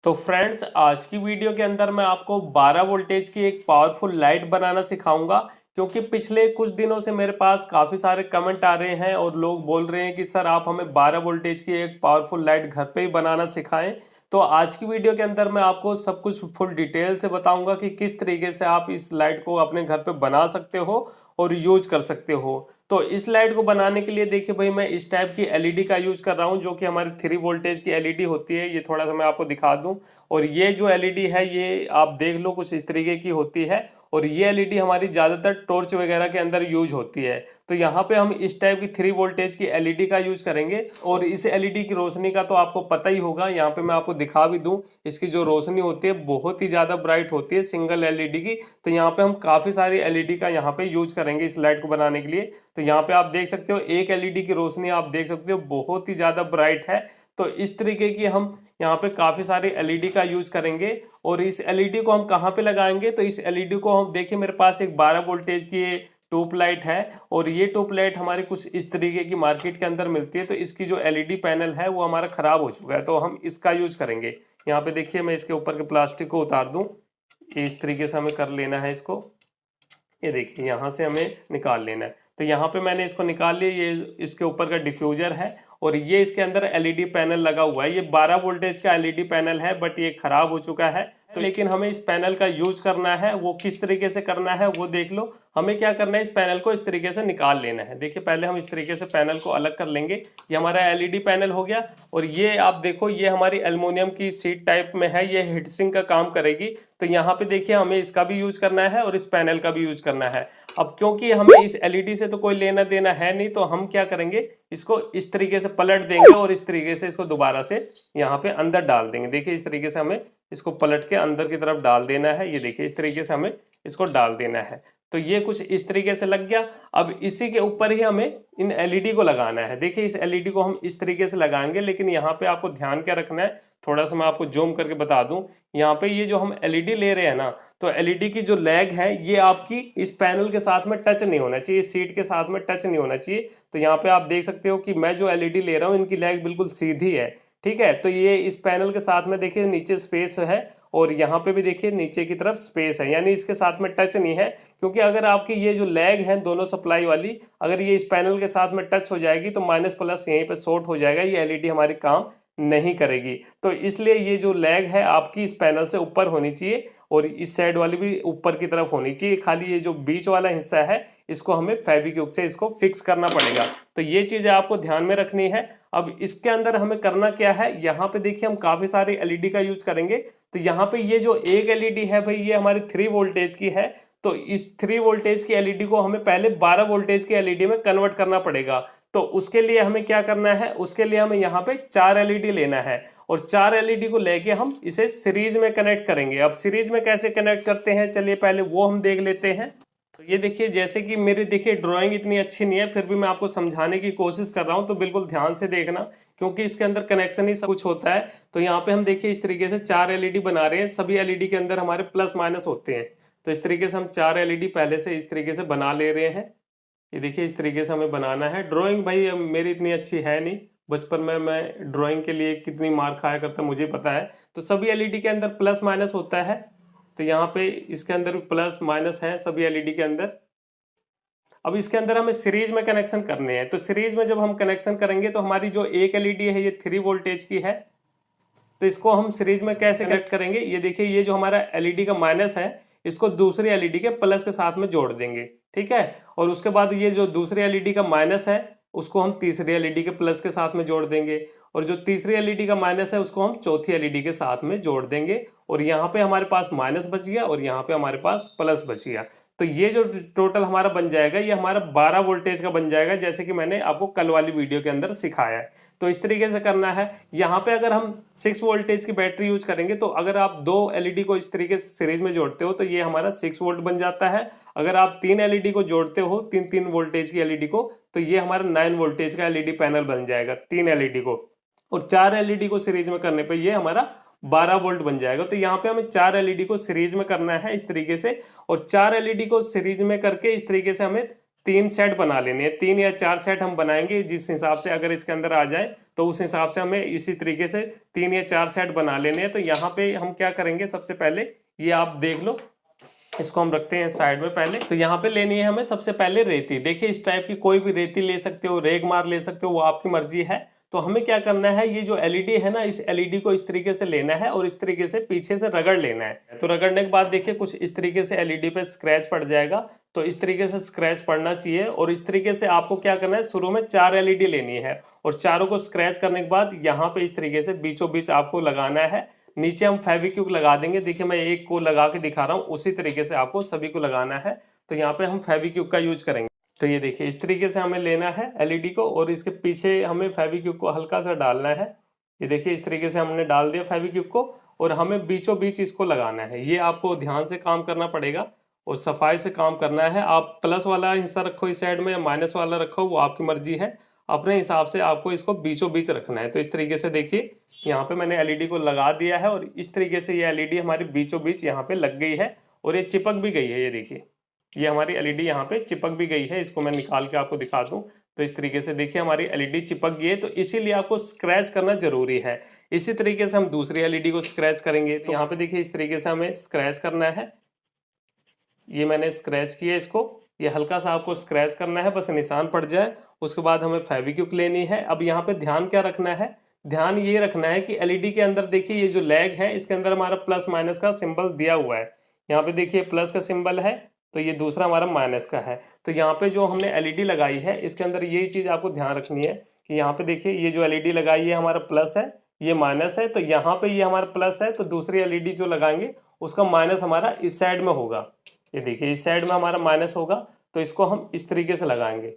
तो फ्रेंड्स, आज की वीडियो के अंदर मैं आपको 12 वोल्टेज की एक पावरफुल लाइट बनाना सिखाऊंगा। क्योंकि पिछले कुछ दिनों से मेरे पास काफ़ी सारे कमेंट आ रहे हैं और लोग बोल रहे हैं कि सर आप हमें 12 वोल्टेज की एक पावरफुल लाइट घर पे ही बनाना सिखाएं। तो आज की वीडियो के अंदर मैं आपको सब कुछ फुल डिटेल से बताऊंगा कि किस तरीके से आप इस लाइट को अपने घर पे बना सकते हो और यूज कर सकते हो। तो इस लाइट को बनाने के लिए देखिए भाई, मैं इस टाइप की एलईडी का यूज कर रहा हूँ, जो कि हमारी 3 वोल्टेज की एलईडी होती है। ये थोड़ा सा मैं आपको दिखा दूं। और ये जो एलईडी है ये आप देख लो कुछ इस तरीके की होती है। और ये एलईडी हमारी ज़्यादातर टॉर्च वगैरह के अंदर यूज होती है। तो यहाँ पे हम इस टाइप की 3 वोल्टेज की एलईडी का यूज करेंगे। और इस एलईडी की रोशनी का तो आपको पता ही होगा, यहाँ पे मैं आपको दिखा भी दूं। इसकी जो रोशनी होती है बहुत ही ज़्यादा ब्राइट होती है सिंगल एलईडी की। तो यहाँ पे हम काफ़ी सारी एलईडी का यहाँ पे यूज करेंगे इस लाइट को बनाने के लिए। तो यहाँ पे आप देख सकते हो एक एलईडी की रोशनी आप देख सकते हो बहुत ही ज़्यादा ब्राइट है। तो इस तरीके की हम यहाँ पे काफ़ी सारे एलईडी का यूज करेंगे। और इस एलईडी को हम कहाँ पे लगाएंगे, तो इस एलईडी को हम देखिए मेरे पास एक 12 वोल्टेज की ट्यूब लाइट है। और ये ट्यूब लाइट हमारी कुछ इस तरीके की मार्केट के अंदर मिलती है। तो इसकी जो एलईडी पैनल है वो हमारा ख़राब हो चुका है, तो हम इसका यूज करेंगे। यहाँ पे देखिए मैं इसके ऊपर के प्लास्टिक को उतार दूँ। इस तरीके से हमें कर लेना है इसको। ये देखिए यहाँ से हमें निकाल लेना है। तो यहाँ पे मैंने इसको निकाल लिया। ये इसके ऊपर का डिफ्यूजर है और ये इसके अंदर एलईडी पैनल लगा हुआ है। ये 12 वोल्टेज का एलईडी पैनल है, बट ये खराब हो चुका है। तो लेकिन हमें इस पैनल का यूज करना है, वो किस तरीके से करना है वो देख लो। हमें क्या करना है, इस पैनल को इस तरीके से निकाल लेना है। देखिए पहले हम इस तरीके से पैनल को अलग कर लेंगे। ये हमारा एलईडी पैनल हो गया। और ये आप देखो ये हमारी एल्युमिनियम की शीट टाइप में है, ये हीट सिंक का काम करेगी। तो यहाँ पे देखिए हमें इसका भी यूज करना है और इस पैनल का भी यूज करना है। अब क्योंकि हमें इस एलईडी से तो कोई लेना देना है नहीं, तो हम क्या करेंगे, इसको इस तरीके से पलट देंगे और इस तरीके से इसको दोबारा से यहाँ पे अंदर डाल देंगे। देखिए इस तरीके से हमें इसको पलट के अंदर की तरफ डाल देना है। ये देखिए इस तरीके से हमें इसको डाल देना है। तो ये कुछ इस तरीके से लग गया। अब इसी के ऊपर ही हमें इन एलईडी को लगाना है। देखिए इस एलईडी को हम इस तरीके से लगाएंगे, लेकिन यहाँ पे आपको ध्यान क्या रखना है, थोड़ा सा मैं आपको जूम करके बता दूं। यहाँ पे ये जो हम एलईडी ले रहे हैं ना, तो एलईडी की जो लैग है ये आपकी इस पैनल के साथ में टच नहीं होना चाहिए, सीट के साथ में टच नहीं होना चाहिए। तो यहाँ पे आप देख सकते हो कि मैं जो एलईडी ले रहा हूँ इनकी लैग बिल्कुल सीधी है। ठीक है, तो ये इस पैनल के साथ में देखिए नीचे स्पेस है और यहाँ पे भी देखिए नीचे की तरफ स्पेस है, यानी इसके साथ में टच नहीं है। क्योंकि अगर आपकी ये जो लैग है दोनों सप्लाई वाली, अगर ये इस पैनल के साथ में टच हो जाएगी तो माइनस प्लस यहीं पे शॉर्ट हो जाएगा, ये एलईडी हमारी काम नहीं करेगी। तो इसलिए ये जो लैग है आपकी इस पैनल से ऊपर होनी चाहिए और इस साइड वाली भी ऊपर की तरफ होनी चाहिए। खाली ये जो बीच वाला हिस्सा है इसको हमें फेविक्विक से इसको फिक्स करना पड़ेगा। तो ये चीजें आपको ध्यान में रखनी है। अब इसके अंदर हमें करना क्या है, यहाँ पे देखिए हम काफी सारे एलईडी का यूज करेंगे। तो यहाँ पे ये जो एक एलईडी है भाई, ये हमारी 3 वोल्टेज की है। तो इस 3 वोल्टेज की एलईडी को हमें पहले 12 वोल्टेज की एलईडी में कन्वर्ट करना पड़ेगा। तो उसके लिए हमें क्या करना है, उसके लिए हमें यहाँ पे 4 एलईडी लेना है और 4 एलईडी को लेके हम इसे सीरीज में कनेक्ट करेंगे। अब सीरीज में कैसे कनेक्ट करते हैं, चलिए पहले वो हम देख लेते हैं। तो ये देखिए, जैसे कि मेरी देखिए ड्राइंग इतनी अच्छी नहीं है, फिर भी मैं आपको समझाने की कोशिश कर रहा हूँ, तो बिल्कुल ध्यान से देखना, क्योंकि इसके अंदर कनेक्शन ही सब कुछ होता है। तो यहाँ पे हम देखिए इस तरीके से 4 एलईडी बना रहे हैं। सभी एलईडी के अंदर हमारे प्लस माइनस होते हैं। तो इस तरीके से हम 4 एलईडी पहले से इस तरीके से बना ले रहे हैं। ये देखिए इस तरीके से हमें बनाना है। ड्राइंग भाई मेरी इतनी अच्छी है नहीं, बचपन में मैं ड्राइंग के लिए कितनी मार खाया करता मुझे पता है। तो सभी एलईडी के अंदर प्लस माइनस होता है। तो यहाँ पे इसके अंदर भी प्लस माइनस है सभी एलईडी के अंदर। अब इसके अंदर हमें सीरीज में कनेक्शन करने हैं। तो सीरीज में जब हम कनेक्शन करेंगे तो हमारी जो एक एलईडी है ये 3 वोल्टेज की है। तो इसको हम सीरीज में कैसे कनेक्ट करेंगे, ये देखिए ये जो हमारा एलईडी का माइनस है इसको दूसरी एलईडी के प्लस के साथ में जोड़ देंगे। ठीक है, और उसके बाद ये जो दूसरी एलईडी का माइनस है उसको हम तीसरी एलईडी के प्लस के साथ में जोड़ देंगे। और जो तीसरी एलईडी का माइनस है उसको हम चौथी एलईडी के साथ में जोड़ देंगे। और यहाँ पे हमारे पास माइनस बच गया और यहाँ पे हमारे पास प्लस बच गया। तो ये जो टोटल हमारा बन जाएगा ये हमारा 12 वोल्टेज का बन जाएगा, जैसे कि मैंने आपको कल वाली वीडियो के अंदर सिखाया है। तो इस तरीके से करना है। यहाँ पे अगर हम 6 वोल्टेज की बैटरी यूज करेंगे, तो अगर आप 2 एलईडी को इस तरीके से सीरीज में जोड़ते हो तो ये हमारा 6 वोल्ट बन जाता है। अगर आप 3 एलईडी को जोड़ते हो, 3 वोल्टेज की एलईडी को, तो ये हमारा 9 वोल्टेज का एलईडी पैनल बन जाएगा 3 एलईडी को। और 4 एलईडी को सीरीज में करने पे ये हमारा 12 वोल्ट बन जाएगा। तो यहाँ पे हमें 4 एलईडी को सीरीज में करना है इस तरीके से। और 4 एलईडी को सीरीज में करके इस तरीके से हमें 3 सेट बना लेने हैं, 3 या 4 सेट हम बनाएंगे जिस हिसाब से अगर इसके अंदर आ जाए तो उस हिसाब से हमें इसी तरीके से 3 या 4 सेट बना लेने हैं। तो यहाँ पे हम क्या करेंगे, सबसे पहले ये आप देख लो, इसको हम रखते हैं साइड में पहले। तो यहाँ पे लेनी है हमें सबसे पहले रेती। देखिए इस टाइप की कोई भी रेती ले सकते हो, रेगमार ले सकते हो, वो आपकी मर्जी है। तो हमें क्या करना है, ये जो एलईडी है ना, इस एलईडी को इस तरीके से लेना है और इस तरीके से पीछे से रगड़ लेना है। तो रगड़ने के बाद देखिए कुछ इस तरीके से एलईडी पे स्क्रैच पड़ जाएगा। तो इस तरीके से स्क्रैच पड़ना चाहिए और इस तरीके से आपको क्या करना है, शुरू में 4 एलईडी लेनी है और चारों को स्क्रैच करने के बाद यहाँ पे इस तरीके से बीचों बीच आपको लगाना है। नीचे हम फेविक्विक लगा देंगे। देखिए मैं एक को लगा के दिखा रहा हूँ, उसी तरीके से आपको सभी को लगाना है। तो यहाँ पे हम फेविक्विक का यूज करेंगे। तो ये देखिए इस तरीके से हमें लेना है एलईडी को और इसके पीछे हमें फेविक्विक को हल्का सा डालना है। ये देखिए इस तरीके से हमने डाल दिया फेविक्विक को और हमें बीचों बीच इसको लगाना है। ये आपको ध्यान से काम करना पड़ेगा और सफाई से काम करना है। आप प्लस वाला हिस्सा रखो इस साइड में या माइनस वाला रखो, वो आपकी मर्जी है। अपने हिसाब से आपको इसको बीचों बीच रखना है। तो इस तरीके से देखिए यहाँ पे मैंने एलईडी को लगा दिया है और इस तरीके से ये एलईडी हमारी बीचों बीच यहाँ पे लग गई है और ये चिपक भी गई है। ये देखिए ये हमारी एलईडी यहाँ पे चिपक भी गई है। इसको मैं निकाल के आपको दिखा दूं तो इस तरीके से देखिए हमारी एलईडी चिपक गई है। तो इसीलिए आपको स्क्रैच करना जरूरी है। इसी तरीके से हम दूसरी एलईडी को स्क्रैच करेंगे। तो यहाँ पे देखिए इस तरीके से हमें स्क्रैच करना है। ये मैंने स्क्रैच किया इसको, ये हल्का सा आपको स्क्रैच करना है, बस निशान पड़ जाए। उसके बाद हमें फेविक्विक लेनी है। अब यहाँ पे ध्यान क्या रखना है, ध्यान ये रखना है कि एलईडी के अंदर देखिए ये जो लैग है इसके अंदर हमारा प्लस माइनस का सिंबल दिया हुआ है। यहाँ पे देखिए प्लस का सिंबल है तो ये दूसरा हमारा माइनस का है। तो यहाँ पे जो हमने एलईडी लगाई है इसके अंदर यही चीज आपको ध्यान रखनी है कि यहाँ पे देखिए ये जो एलईडी लगाई है हमारा प्लस है, ये माइनस है। तो यहाँ पे ये हमारा प्लस है तो दूसरी एलईडी जो लगाएंगे उसका माइनस हमारा इस साइड में होगा। ये देखिए इस साइड में हमारा माइनस होगा तो इसको हम इस तरीके से लगाएंगे।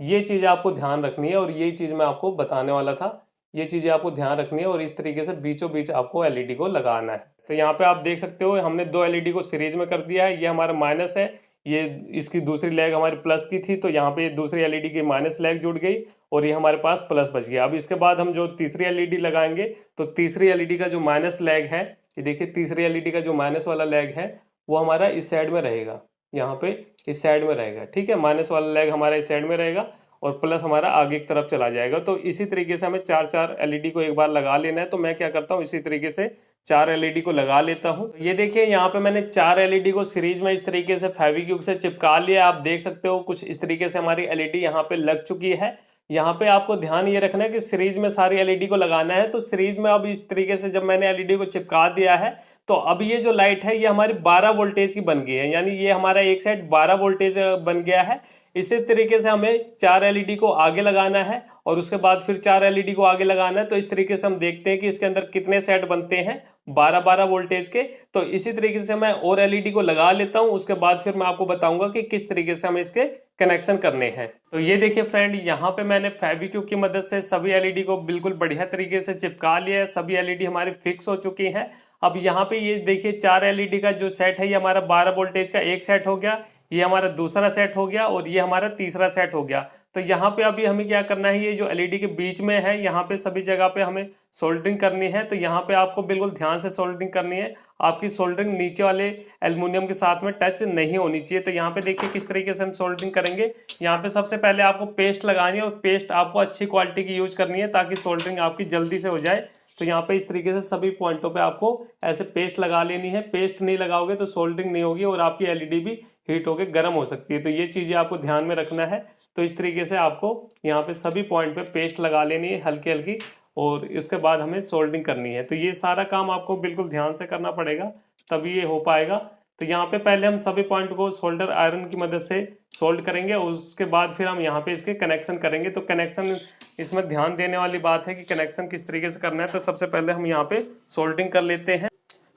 ये चीज़ आपको ध्यान रखनी है और यही चीज़ मैं आपको बताने वाला था। ये चीज़ें आपको ध्यान रखनी है और इस तरीके से बीचों बीच आपको एलईडी को लगाना है। तो यहाँ पे आप देख सकते हो हमने 2 एलईडी को सीरीज में कर दिया है। ये हमारा माइनस है, ये इसकी दूसरी लेग हमारी प्लस की थी तो यहाँ पे दूसरी एलईडी की माइनस लेग जुड़ गई और ये हमारे पास प्लस बच गया। अब इसके बाद हम जो तीसरी एलईडी लगाएंगे तो तीसरी एलईडी का जो माइनस लेग है, ये देखिए तीसरी एलईडी का जो माइनस वाला लेग है वो हमारा इस साइड में रहेगा, यहाँ पे इस साइड में रहेगा। ठीक है, माइनस वाला लेग हमारा इस साइड में रहेगा और प्लस हमारा आगे की तरफ चला जाएगा। तो इसी तरीके से हमें 4 एलईडी को एक बार लगा लेना है। तो मैं क्या करता हूँ, इसी तरीके से 4 एलईडी को लगा लेता हूँ। ये देखिए यहाँ पे मैंने 4 एलईडी को सीरीज में इस तरीके से फेविक्विक से चिपका लिया। आप देख सकते हो कुछ इस तरीके से हमारी एलईडी यहाँ पे लग चुकी है। यहाँ पे आपको ध्यान ये रखना है कि सीरीज में सारी एलईडी को लगाना है। तो सीरीज में अब इस तरीके से जब मैंने एलईडी को चिपका दिया है तो अब ये जो लाइट है ये हमारी 12 वोल्टेज की बन गई है, यानी ये हमारा एक साइड 12 वोल्टेज बन गया है। इसी तरीके से हमें 4 एलईडी को आगे लगाना है और उसके बाद फिर 4 एलईडी को आगे लगाना है। तो इस तरीके से हम देखते हैं कि इसके अंदर कितने सेट बनते हैं 12-12 वोल्टेज के। तो इसी तरीके से मैं और एलईडी को लगा लेता हूं, उसके बाद फिर मैं आपको बताऊंगा कि किस तरीके से हमें इसके कनेक्शन करने हैं। तो ये देखिए फ्रेंड, यहाँ पे मैंने फेविक्विक की मदद से सभी एलईडी को बिल्कुल बढ़िया तरीके से चिपका लिया है। सभी एलईडी हमारी फिक्स हो चुकी हैं। अब यहाँ पे ये देखिए 4 एलईडी का जो सेट है ये हमारा 12 वोल्टेज का एक सेट हो गया, ये हमारा दूसरा सेट हो गया और ये हमारा तीसरा सेट हो गया। तो यहाँ पे अभी हमें क्या करना है, ये जो एलईडी के बीच में है यहाँ पे सभी जगह पे हमें सोल्डरिंग करनी है। तो यहाँ पे आपको बिल्कुल ध्यान से सोल्डरिंग करनी है। आपकी सोल्डरिंग नीचे वाले एल्युमिनियम के साथ में टच नहीं होनी चाहिए। तो यहाँ पे देखिए किस तरीके से हम सोल्डरिंग करेंगे। यहाँ पे सबसे पहले आपको पेस्ट लगानी है और पेस्ट आपको अच्छी क्वालिटी की यूज करनी है ताकि सोल्डरिंग आपकी जल्दी से हो जाए। तो यहाँ पे इस तरीके से सभी पॉइंटों पे आपको ऐसे पेस्ट लगा लेनी है। पेस्ट नहीं लगाओगे तो सोल्डरिंग नहीं होगी और आपकी एलईडी भी हीट होकर गर्म हो सकती है। तो ये चीज़ें आपको ध्यान में रखना है। तो इस तरीके से आपको यहाँ पे सभी पॉइंट पे पेस्ट लगा लेनी है हल्की हल्की और इसके बाद हमें सोल्डरिंग करनी है। तो ये सारा काम आपको बिल्कुल ध्यान से करना पड़ेगा तभी ये हो पाएगा। तो यहाँ पे पहले हम सभी पॉइंट को सोल्डर आयरन की मदद से सोल्ड करेंगे और उसके बाद फिर हम यहाँ पे इसके कनेक्शन करेंगे। तो कनेक्शन इसमें ध्यान देने वाली बात है कि कनेक्शन किस तरीके से करना है। तो सबसे पहले हम यहाँ पे सोल्डरिंग कर लेते हैं।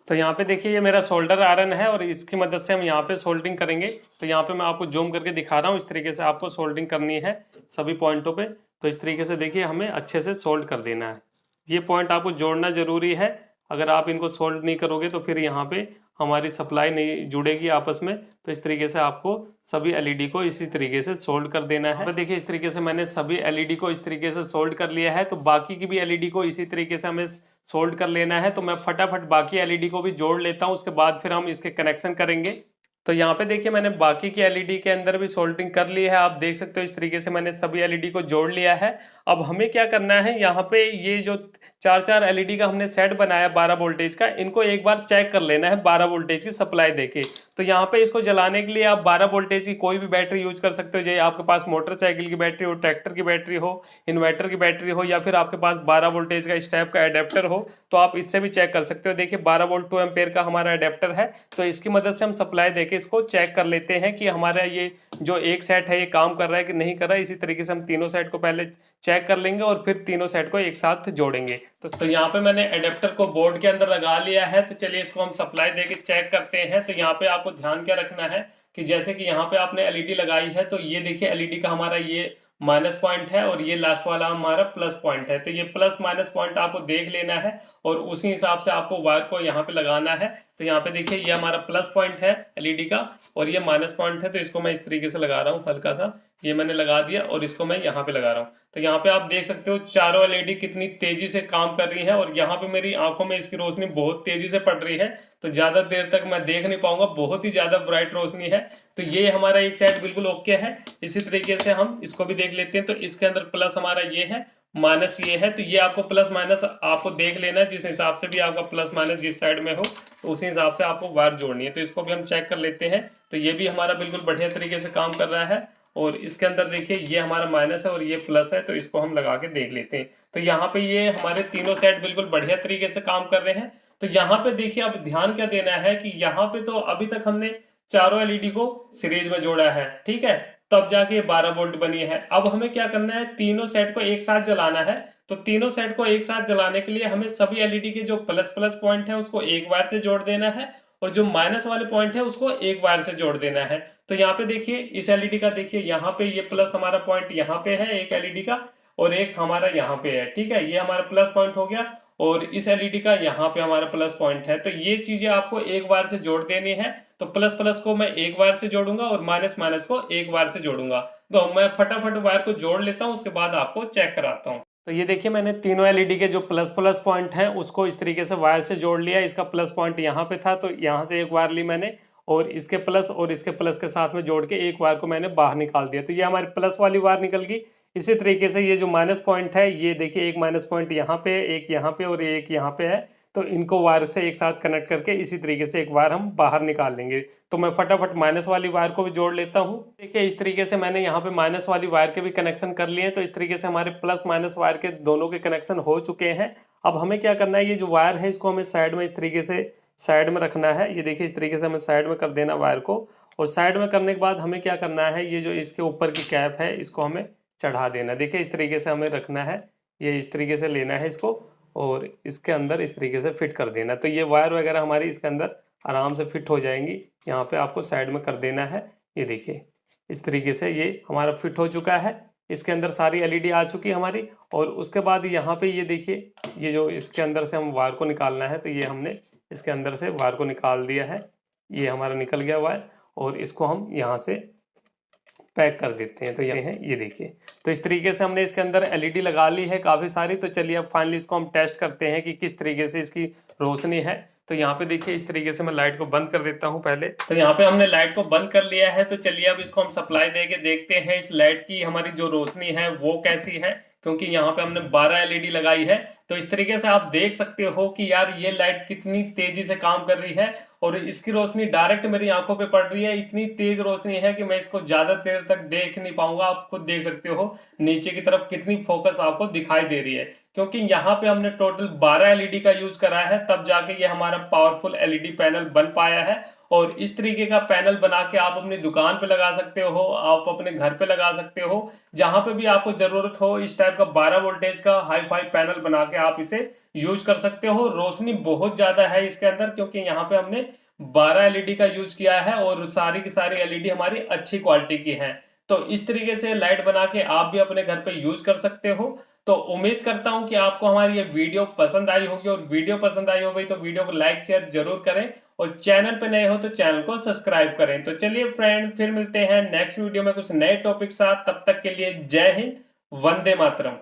तो यहाँ पे देखिए ये मेरा सोल्डर आयरन है और इसकी मदद से हम यहाँ पे सोल्डरिंग करेंगे। तो यहाँ पे मैं आपको जूम करके दिखा रहा हूँ, इस तरीके से आपको सोल्डरिंग करनी है सभी पॉइंटों पे। तो इस तरीके से देखिए हमें अच्छे से सोल्ड कर देना है। ये पॉइंट आपको जोड़ना जरूरी है। अगर आप इनको सोल्ड नहीं करोगे तो फिर यहाँ पे हमारी सप्लाई नहीं जुड़ेगी आपस में। तो इस तरीके से आपको सभी एलईडी को इसी तरीके से सोल्ड कर देना है। तो देखिए इस तरीके से मैंने सभी एलईडी को इस तरीके से सोल्ड कर लिया है। तो बाकी की भी एलईडी को इसी तरीके से हमें सोल्ड कर लेना है। तो मैं फटाफट बाकी एलईडी को भी जोड़ लेता हूँ, उसके बाद फिर हम इसके कनेक्शन करेंगे। तो यहाँ पे देखिए मैंने बाकी की एलईडी के अंदर भी सोल्डरिंग कर ली है। आप देख सकते हो इस तरीके से मैंने सभी एलईडी को जोड़ लिया है। अब हमें क्या करना है, यहाँ पे ये जो चार एलईडी का हमने सेट बनाया 12 वोल्टेज का, इनको एक बार चेक कर लेना है 12 वोल्टेज की सप्लाई देके। तो यहाँ पे इसको जलाने के लिए आप 12 वोल्टेज की कोई भी बैटरी यूज कर सकते हो। जैसे आपके पास मोटरसाइकिल की बैटरी हो, ट्रैक्टर की बैटरी हो, इन्वर्टर की बैटरी हो, या फिर आपके पास 12 वोल्टेज का इस टाइप का एडेप्टर हो, तो आप इससे भी चेक कर सकते हो। देखिए 12 वोल्ट 2 एम्पेयर का हमारा एडेप्टर है, तो इसकी मदद से हम सप्लाई देके इसको चेक कर लेते हैं कि हमारा ये जो एक सेट है ये काम कर रहा है कि नहीं कर रहा है। इसी तरीके से हम तीनों सेट को पहले चेक कर लेंगे और फिर तीनों सेट को एक साथ जोड़ेंगे। तो यहाँ पे मैंने एडेप्टर को बोर्ड के अंदर लगा लिया है। तो चलिए इसको हम सप्लाई देके चेक करते हैं। तो यहाँ पे आपको ध्यान क्या रखना है कि जैसे कि यहाँ पे आपने एलईडी लगाई है, तो ये देखिए एलईडी का हमारा ये माइनस पॉइंट है और ये लास्ट वाला हमारा प्लस पॉइंट है। तो ये प्लस माइनस पॉइंट आपको देख लेना है और उसी हिसाब से आपको वायर को यहाँ पे लगाना है। तो यहाँ पे देखिए ये हमारा प्लस पॉइंट है एलईडी का और ये माइनस पॉइंट है। तो इसको मैं इस तरीके से लगा रहा हूँ, हल्का सा ये मैंने लगा दिया और इसको मैं यहाँ पे लगा रहा हूँ। तो यहाँ पे आप देख सकते हो चारों एलईडी कितनी तेजी से काम कर रही है और यहाँ पे मेरी आंखों में इसकी रोशनी बहुत तेजी से पड़ रही है, तो ज्यादा देर तक मैं देख नहीं पाऊंगा, बहुत ही ज्यादा ब्राइट रोशनी है। तो ये हमारा एक साइड बिल्कुल ओके है। इसी तरीके से हम इसको भी देख लेते हैं। तो इसके अंदर प्लस हमारा ये है, माइनस ये है। तो ये आपको प्लस माइनस आपको देख लेना है, जिस हिसाब से भी आपका प्लस माइनस जिस साइड में हो तो उसी हिसाब से आपको वायर जोड़नी है। तो इसको भी हम चेक कर लेते हैं। तो ये भी हमारा बिल्कुल बढ़िया तरीके से काम कर रहा है और इसके अंदर देखिए ये हमारा माइनस है और ये प्लस है। तो इसको हम लगा के देख लेते हैं। तो यहाँ पे ये हमारे तीनों सेट बिल्कुल बढ़िया तरीके से काम कर रहे हैं। तो यहाँ पे देखिए अब ध्यान क्या देना है कि यहाँ पे तो अभी तक हमने चारों एलईडी को सीरीज में जोड़ा है, ठीक है, तब जाके 12 वोल्ट बनी है। अब हमें क्या करना है, तीनों सेट को एक साथ जलाना है। तो तीनों सेट को एक साथ जलाने के लिए हमें सभी एलईडी के जो प्लस प्लस पॉइंट है उसको एक वायर से जोड़ देना है और जो माइनस वाले पॉइंट है उसको एक वायर से जोड़ देना है। तो यहाँ पे देखिए इस एलईडी का देखिए यहाँ पे ये प्लस हमारा पॉइंट यहाँ पे है एक एलईडी का और एक हमारा यहाँ पे है, ठीक है, ये हमारा प्लस पॉइंट हो गया और इस एलईडी का यहाँ पे हमारा प्लस पॉइंट है। तो ये चीजें आपको एक वायर से जोड़ देनी है। तो प्लस प्लस को मैं एक वायर से जोड़ूंगा और माइनस माइनस को एक वायर से जोड़ूंगा। तो मैं फटाफट वायर को जोड़ लेता हूँ, उसके बाद आपको चेक कराता हूँ। तो ये देखिए मैंने तीनों एलईडी के जो प्लस प्लस पॉइंट हैं उसको इस तरीके से वायर से जोड़ लिया। इसका प्लस पॉइंट यहाँ पे था तो यहाँ से एक वायर ली मैंने और इसके प्लस के साथ में जोड़ के एक वायर को मैंने बाहर निकाल दिया। तो ये हमारी प्लस वाली वायर निकल गई। इसी तरीके से ये जो माइनस पॉइंट है ये देखिए एक माइनस पॉइंट यहाँ पे, एक यहाँ पे और एक यहाँ पे है। तो इनको वायर से एक साथ कनेक्ट करके इसी तरीके से एक वायर हम बाहर निकाल लेंगे। तो मैं फटाफट माइनस वाली वायर को भी जोड़ लेता हूँ। देखिए इस तरीके से मैंने यहाँ पे माइनस वाली वायर के भी कनेक्शन कर लिए। तो इस तरीके से हमारे प्लस माइनस वायर के दोनों के कनेक्शन हो चुके हैं। अब हमें क्या करना है, ये जो वायर है इसको हमें साइड में इस तरीके से साइड में रखना है। ये देखिए इस तरीके से हमें साइड में कर देना वायर को और साइड में करने के बाद हमें क्या करना है, ये जो इसके ऊपर की कैप है इसको हमें चढ़ा देना। देखिए इस तरीके से हमें रखना है, ये इस तरीके से लेना है इसको और इसके अंदर इस तरीके से फिट कर देना। तो ये वायर वगैरह हमारी इसके अंदर आराम से फिट हो जाएंगी। यहाँ पे आपको साइड में कर देना है। ये देखिए इस तरीके से ये हमारा फिट हो चुका है। इसके अंदर सारी एलईडी आ चुकी है हमारी। और उसके बाद यहाँ पे ये देखिए ये जो इसके अंदर से हम वायर को निकालना है, तो ये हमने इसके अंदर से वायर को निकाल दिया है। ये हमारा निकल गया वायर और इसको हम यहाँ से पैक कर देते हैं। तो ये है, ये देखिए। तो इस तरीके से हमने इसके अंदर एलईडी लगा ली है काफ़ी सारी। तो चलिए अब फाइनली इसको हम टेस्ट करते हैं कि किस तरीके से इसकी रोशनी है। तो यहाँ पे देखिए इस तरीके से मैं लाइट को बंद कर देता हूँ पहले। तो यहाँ पे हमने लाइट को बंद कर लिया है। तो चलिए अब इसको हम सप्लाई देके देखते हैं इस लाइट की हमारी जो रोशनी है वो कैसी है, क्योंकि यहाँ पे हमने 12 एलईडी लगाई है। तो इस तरीके से आप देख सकते हो कि यार ये लाइट कितनी तेजी से काम कर रही है और इसकी रोशनी डायरेक्ट मेरी आंखों पे पड़ रही है। इतनी तेज रोशनी है कि मैं इसको ज्यादा देर तक देख नहीं पाऊंगा। आप खुद देख सकते हो नीचे की तरफ कितनी फोकस आपको दिखाई दे रही है, क्योंकि यहाँ पे हमने टोटल 12 एलईडी का यूज करा है, तब जाके ये हमारा पावरफुल एलईडी पैनल बन पाया है। और इस तरीके का पैनल बना के आप अपनी दुकान पे लगा सकते हो, आप अपने घर पे लगा सकते हो, जहां पे भी आपको जरूरत हो। इस टाइप का 12 वोल्टेज का हाई फाई पैनल बना के आप इसे यूज कर सकते हो। रोशनी बहुत ज्यादा है इसके अंदर, क्योंकि यहाँ पे हमने 12 एलईडी का यूज किया है और सारी की सारी एलईडी हमारी अच्छी क्वालिटी की है। तो इस तरीके से लाइट बना के आप भी अपने घर पे यूज कर सकते हो। तो उम्मीद करता हूं कि आपको हमारी ये वीडियो पसंद आई होगी, और वीडियो पसंद आई होगी तो वीडियो को लाइक शेयर जरूर करें और चैनल पे नए हो तो चैनल को सब्सक्राइब करें। तो चलिए फ्रेंड, फिर मिलते हैं नेक्स्ट वीडियो में कुछ नए टॉपिक साथ। तब तक के लिए जय हिंद, वंदे मातरम।